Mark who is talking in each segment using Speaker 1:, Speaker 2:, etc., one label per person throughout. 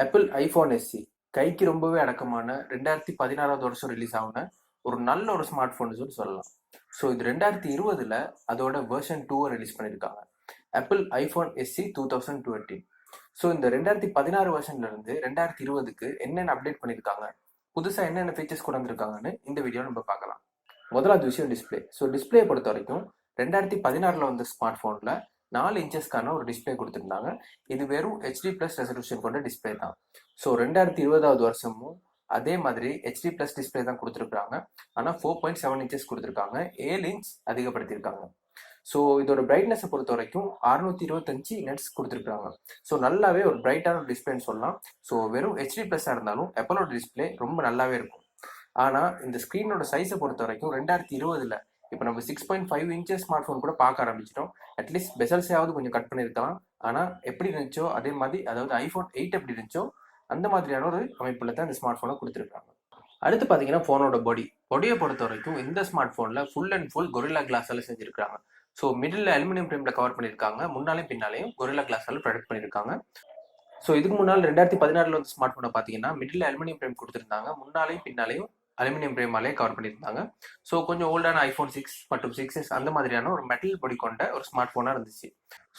Speaker 1: Apple iPhone SC கைக்கு ரொம்பவே அடக்கமான 2016 வருஷம் ரிலீஸ் ஆகுன ஒரு நல்ல ஒரு ஸ்மார்ட் ஃபோன் சொல்லலாம். ஸோ இது 2020 அதோட வெர்ஷன் 2 ரிலீஸ் பண்ணியிருக்காங்க. Apple iPhone SC 2020. ஸோ இந்த 2016 வெர்ஷன்ல இருந்து 2020க்கு என்னென்ன அப்டேட் பண்ணியிருக்காங்க, புதுசாக என்னென்ன ஃபீச்சர்ஸ் கொண்டு வந்திருக்காங்கன்னு இந்த வீடியோ நம்ம பார்க்கலாம். முதலாவது விஷயம் டிஸ்பிளே. ஸோ டிஸ்பிளே பொறுத்த வரைக்கும் 2016 வந்த ஸ்மார்ட் ஃபோனில் 4 இன்ச்சஸ்க்கான ஒரு டிஸ்பிளே கொடுத்துருந்தாங்க. இது வெறும் HD+ ரெசல்யூஷன் கொண்ட டிஸ்பிளே தான். ஸோ 2020 வருஷமும் அதே மாதிரி HD+ டிஸ்பிளே தான் கொடுத்துருக்காங்க. ஆனால் 4.7 இன்ச்சஸ் கொடுத்துருக்காங்க, 7 இன்ச் அதிகப்படுத்தியிருக்காங்க. ஸோ இதோட பிரைட்னஸை பொறுத்த வரைக்கும் 625 நெட்ஸ் கொடுத்துருக்காங்க. ஸோ நல்லாவே ஒரு பிரைட்டான டிஸ்பிளேன்னு சொல்லலாம். ஸோ வெறும் HD+ இருந்தாலும் ஆப்பிளோட டிஸ்பிளே ரொம்ப நல்லாவே இருக்கும். ஆனால் இந்த ஸ்க்ரீனோட சைஸை பொறுத்த வரைக்கும் 2020 இப்போ நம்ம 6.5 இன்ச்சஸ் ஸ்மார்ட் ஃபோன் கூட பார்க்க ஆரம்பிச்சிட்டோம். அட்லீஸ்ட் பெசல்ஸையாவது கொஞ்சம் கட் பண்ணியிருக்கலாம். ஆனால் எப்படி இருந்துச்சோ அதே மாதிரி, அதாவது iPhone 8 எப்படி இருந்துச்சோ அந்த மாதிரியான ஒரு அமைப்பில் தான் இந்த ஸ்மார்ட் ஃபோனை கொடுத்துருக்காங்க. அடுத்து பார்த்தீங்கன்னா ஃபோனோட பொடியை பொறுத்த வரைக்கும் இந்த ஸ்மார்ட் ஃபோனில் ஃபுல் அண்ட் ஃபுல் கொரில்லா கிளாஸால் செஞ்சுருக்காங்க. ஸோ மிடில் அலுமினியம் ஃப்ரேமில் கவர் பண்ணியிருக்காங்க, முன்னாலையும் பின்னாலையும் கொரில்லா கிளாஸால் ப்ரொடக்ட் பண்ணியிருக்காங்க. ஸோ இதுக்கு முன்னால் 2016 வந்து ஸ்மார்ட் ஃபோனை பார்த்தீங்கன்னா மிடில் அலுமினியம் ஃப்ரேம் கொடுத்துருந்தாங்க, முன்னாலையும் பின்னாலையும் அலுமினியம் ஃப்ரேமாலே கவர் பண்ணியிருந்தாங்க. ஸோ கொஞ்சம் ஓல்டான iPhone 6 மற்றும் 6s அந்த மாதிரியான ஒரு மெட்டல் பொடி கொண்ட ஒரு ஸ்மார்ட் ஃபோனாக இருந்துச்சு.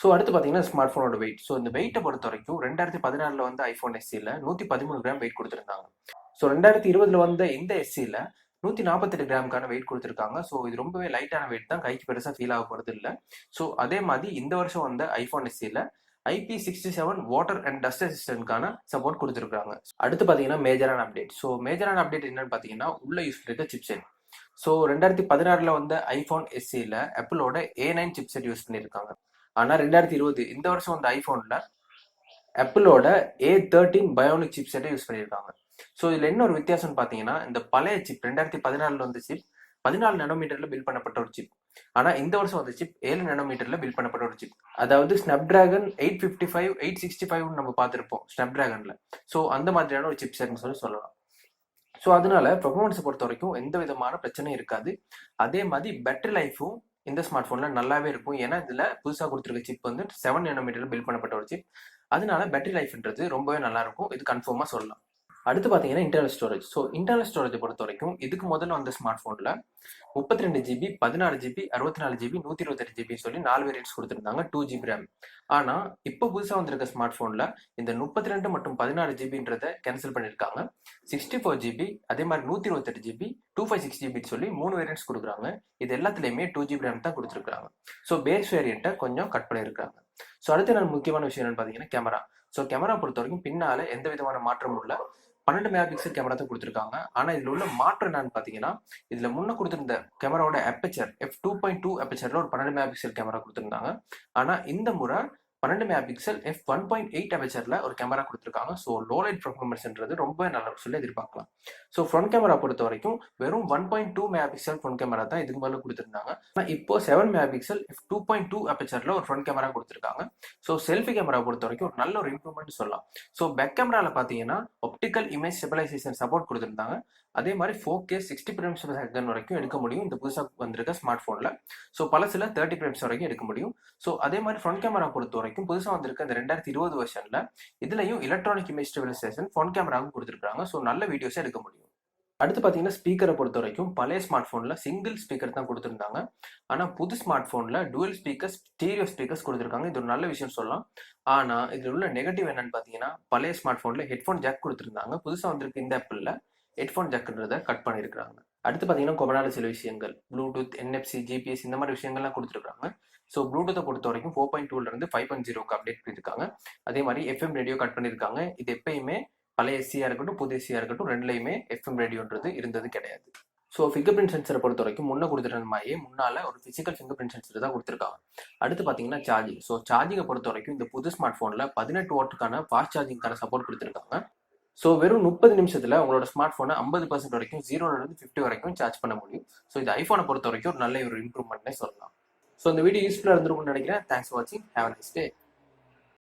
Speaker 1: ஸோ அடுத்து பார்த்தீங்கன்னா ஸ்மார்ட் ஃபோனோட வெயிட். ஸோ இந்த வெயிட்டை பொறுத்த வரைக்கும் 2016 வந்து iPhone SEல 113 கிராம் வெயிட் கொடுத்துருந்தாங்க. ஸோ 2020 வந்த இந்த SEல 148 கிராமுக்கான வெயிட் கொடுத்துருக்காங்க. ஸோ இது ரொம்பவே லைட்டான வெயிட் தான், கைக்கு பெருசாக ஃபீல் ஆக போகிறது இல்லை. ஸோ அதே மாதிரி இந்த வருஷம் வந்த iPhone SEல IP67 வாட்டர் அண்ட் டஸ்ட் ரெசிஸ்டன்ட்கான சப்போர்ட் கொடுத்துருக்காங்க. அடுத்து பார்த்தீங்கன்னா மேஜரான அப்டேட். ஸோ மேஜரான அப்டேட் என்னன்னு பார்த்தீங்கன்னா உள்ள யூஸ் பண்ணிருக்க சிப்செட். ஸோ 2016 வந்த iPhone SEல ஆப்பிளோட A9 சிப்செட் யூஸ் பண்ணியிருக்காங்க. ஆனால் 2020 இந்த வருஷம் வந்த ஐஃபோனில் ஆப்பிளோட A13 பயோனிக் சிப்செட்டை யூஸ் பண்ணியிருக்காங்க. ஸோ இதில் என்ன ஒரு வித்தியாசம்னு பார்த்தீங்கன்னா, இந்த பழைய சிப் 2016 வந்த சிப் 14 நானோமீட்டர்ல பில்ட் பண்ணப்பட்ட ஒரு சிப். ஆனா இந்த வருஷம் வந்து சிப் 7 நானோமீட்டர்ல பில்ட் பண்ணப்பட்ட ஒரு சிப். அதாவது ஸ்னாப்டிராகன் 855 865 நம்ம பார்த்திருப்போம் ஸ்னாப்டிராகன்ல. ஸோ அந்த மாதிரியான ஒரு சிப் செட்னு சொல்லலாம். ஸோ அதனால பெர்ஃபார்மன்ஸை பொறுத்த வரைக்கும் எந்த விதமான பிரச்சனையும் இருக்காது. அதே மாதிரி பேட்டரி லைஃபும் இந்த ஸ்மார்ட் போன்ல நல்லாவே இருக்கும். ஏன்னா இதுல புதுசாக கொடுத்துருக்க சிப் வந்து 7 நானோமீட்டர்ல பில்ட் பண்ணப்பட்ட ஒரு சிப். அதனால பேட்டரி லைஃப்ன்றது ரொம்பவே நல்லா இருக்கும், இது கன்ஃபார்மா சொல்லலாம். அடுத்து பார்த்தீங்கன்னா இன்டர்னல் ஸ்டோரேஜ். ஸோ இன்டர்னல் ஸ்டோரேஜை பொறுத்த வரைக்கும் இதுக்கு முதல்ல வந்த ஸ்மார்ட் ஃபோனில் 32GB 16GB 64GB 128GB சொல்லி 4 வேரியன்ட்ஸ் கொடுத்துருந்தாங்க, 2GB RAM. ஆனால் இப்போ புதுசாக வந்திருக்க ஸ்மார்ட் ஃபோனில் இந்த 32 மற்றும் 16GBன்றதை கேன்சல் பண்ணியிருக்காங்க. 64GB அதே மாதிரி 128GB 256GB சொல்லி 3 வேரியன்ட்ஸ் கொடுக்குறாங்க. இது எல்லாத்துலேயுமே 2GB RAM தான் கொடுத்துருக்காங்க. ஸோ பேஸ் வேரியண்ட்டை கொஞ்சம் கட் பண்ணியிருக்காங்க. ஸோ அடுத்த நாள் முக்கியமான விஷயம் என்னன்னு பார்த்தீங்கன்னா கேமரா. ஸோ கேமரா பொறுத்த வரைக்கும் பின்னால எந்த விதமான மாற்றமும் இல்லை, 12 மெகா பிக்சல் கேமரா தான் கொடுத்துருக்காங்க. ஆனால் இதில் உள்ள மாற்றம் என்னன்னு பார்த்தீங்கன்னா, இதில் முன்ன கொடுத்துருந்த கேமராவோட அப்பேச்சர் f2.2 அப்பேச்சரில் ஒரு 12 மெகா பிக்சல் கேமரா கொடுத்துருந்தாங்க. ஆனால் இந்த முறை 12 மெகா பிக்சல் f1.8 அப்பேச்சரில் ஒரு கேமரா கொடுத்துருக்காங்க. ஸோ லோ லைட் பர்ஃபார்மன்ஸ்ன்றது ரொம்ப நல்லா சொல்லி எதிர்பார்க்கலாம். ஸோ ஃப்ரண்ட் கேமரா பொறுத்த வரைக்கும் வெறும் 1.2 மெகா பிக்சல் ஃப்ரண்ட் கேமரா தான் இதுக்கு மேலே கொடுத்துருந்தாங்க. ஆனால் இப்போ 7 மெகா பிக்சல் f2.2 அப்பேச்சரில் ஒரு ஃப்ரண்ட் கேமரா கொடுத்துருக்காங்க. ஸோ செல்ஃபி கேமரா பொறுத்த வரைக்கும் ஒரு நல்ல ஒரு இம்ப்ரூவ்மெண்ட் சொல்லலாம். ஸோ பேக் கேமரால பார்த்தீங்கன்னா ஆப்டிக்கல் இமேஜ் ஸ்டெபிலைசேஷன் சப்போர்ட் கொடுத்துருந்தாங்க. அதே மாதிரி 4K 60 frames per second வரைக்கும் எடுக்க முடியும் இந்த புதுசாக வந்திருக்க ஸ்மார்ட் ஃபோனில். ஸோ பலசில் 30 frames வரைக்கும் எடுக்க முடியும். ஸோ அதே மாதிரி ஃப்ரண்ட் கேமரா பொறுத்த வரைக்கும் புதுசாக வந்திருக்க இந்த 2020 வருஷனில் இதுலையும் எலக்ட்ரானிக் இமேஜ் ஸ்டெபிலைசேஷன் ஃப்ரண்ட் கேமராவும் கொடுத்துருக்காங்க. ஸோ நல்ல வீடியோஸை எடுக்க முடியும். அடுத்து பார்த்தீங்கன்னா ஸ்பீக்கரை பொறுத்த வரைக்கும் பழைய ஸ்மார்ட் ஃபோனில் சிங்கிள் ஸ்பீக்கர் தான் கொடுத்துருந்தாங்க. ஆனால் புது ஸ்மார்ட் ஃபோனில் டுவல் ஸ்பீக்கர்ஸ் ஸ்டீரியோ ஸ்பீக்கர்ஸ் கொடுத்துருக்காங்க. இது ஒரு நல்ல விஷயம் சொல்லலாம். ஆனால் இதில் உள்ள நெகட்டிவ் என்னன்னு பார்த்தீங்கன்னா, பழைய ஸ்மார்ட் ஃபோனில் ஹெட்ஃபோன் ஜாக் கொடுத்துருந்தாங்க, புதுசாக வந்திருக்கு இந்த ஆப்பிளில் ஹெட்ஃபோன் ஜாக்ன்றதை கட் பண்ணியிருக்காங்க. அடுத்து பார்த்தீங்கன்னா கொமனால சில விஷயங்கள், ப்ளூடூத், NFC, GPS இந்த மாதிரி விஷயங்கள்லாம் கொடுத்துருக்காங்க. ஸோ ப்ளூடூத்தை பொறுத்த வரைக்கும் 4.2 5.0க்கு அப்டேட் பண்ணியிருக்காங்க. அதே மாதிரி FM ரேடியோ கட் பண்ணியிருக்காங்க. இது எப்பயுமே பழைய SEயா இருக்கட்டும் புது SEயா இருக்கட்டும் ரெண்டுலையுமே FM ரேடியோன்றது இருந்தது கிடையாது. ஸோ ஃபிங்கர் பிரிண்ட் சென்சரை பொறுத்த வரைக்கும் முன்ன கொடுத்துருந்த மாதிரியே முன்னால ஒரு பிசிக்கல் ஃபிங்கர் பிரிண்ட் சென்சர் தான் கொடுத்துருக்காங்க. அடுத்து பார்த்தீங்கன்னா சார்ஜிங். ஸோ சார்ஜிங்கை பொறுத்த வரைக்கும் இந்த புது ஸ்மார்ட் ஃபோனில் 18 வாட்டுக்கான ஃபாஸ்ட் சார்ஜிங்கான சப்போர்ட் கொடுத்துருக்காங்க. ஸோ வெறும் 30 நிமிஷத்தில் உங்களோட ஸ்மார்ட் ஃபோனை 50% வரைக்கும் 0லேருந்து 50 வரைக்கும் சார்ஜ் பண்ண முடியும். ஸோ இது ஐஃபோனை பொறுத்த வரைக்கும் ஒரு நல்ல ஒரு இம்ப்ரூவ்மெண்ட்னே சொல்லலாம். ஸோ இந்த வீடியோ யூஸ்ஃபுல்லாக இருந்திருக்கும்னு நினைக்கிறேன். தேங்க்ஸ் ஃபார் வாட்சிங். Have a nice day.